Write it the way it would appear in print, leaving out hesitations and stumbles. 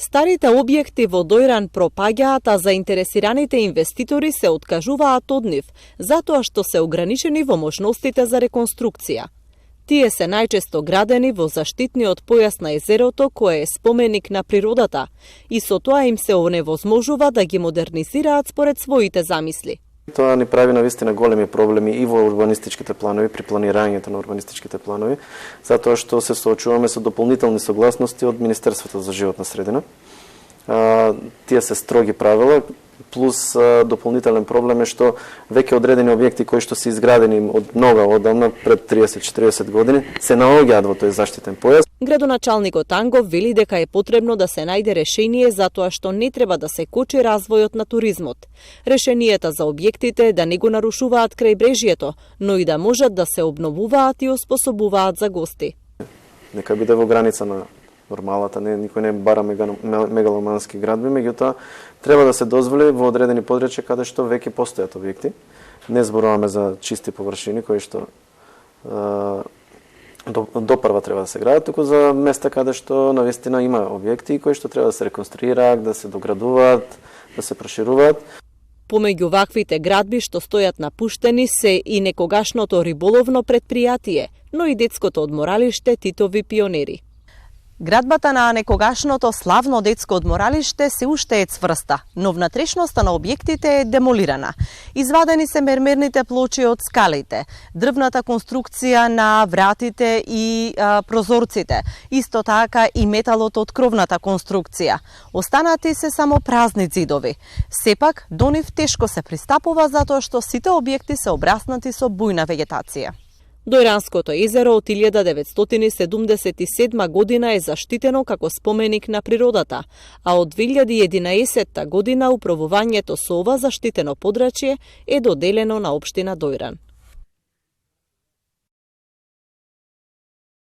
Старите објекти во Дојран пропаѓаат, а заинтересираните инвеститори се откажуваат од нив, затоа што се ограничени во можностите за реконструкција. Тие се најчесто градени во заштитниот појас на езерото, кое е споменик на природата, и со тоа им се оневозможува да ги модернизираат според своите замисли. Тоа ни прави навистина големи проблеми и во урбанистичките планови, при планирањето на урбанистичките планови, затоа што се соочуваме со дополнителни согласности од Министерството за животна средина. Тие се строги правила, плюс дополнителен проблем е што веќе одредени објекти кои што се изградени од много одамна, пред 30-40 години, се наоѓаат во тој заштитен појас. Градоначалникот Ангов вели дека е потребно да се најде решение затоа што не треба да се кочи развојот на туризмот. Решенијата за објектите да не го нарушуваат крајбрежјето, но и да можат да се обновуваат и оспособуваат за гости. Нека биде во граница на нормалата, никој не бара мегаломански градби, меѓутоа треба да се дозволи во одредени подрачја каде што веќе постојат објекти. Не зборуваме за чисти површини кои што допрва треба да се градат, туку за места каде што навистина има објекти кои што треба да се реконструираат, да се доградуваат, да се прошируваат. Помеѓу ваквите градби што стојат напуштени се и некогашното риболовно предпријатие, но и детското одморалиште Титови пионери. Градбата на некогашното славно детско одморалиште се уште е цврста, но внатрешноста на објектите е демолирана. Извадени се мермерните плочи од скалите, дрвната конструкција на вратите и прозорците, исто така и металот од кровната конструкција. Останати се само празни зидови. Сепак, до нив тешко се пристапува затоа што сите објекти се обраснати со бујна вегетација. Дојранското езеро од 1977 година е заштитено како споменик на природата, а од 2011 година управувањето со ова заштитено подрачје е доделено на општина Дојран.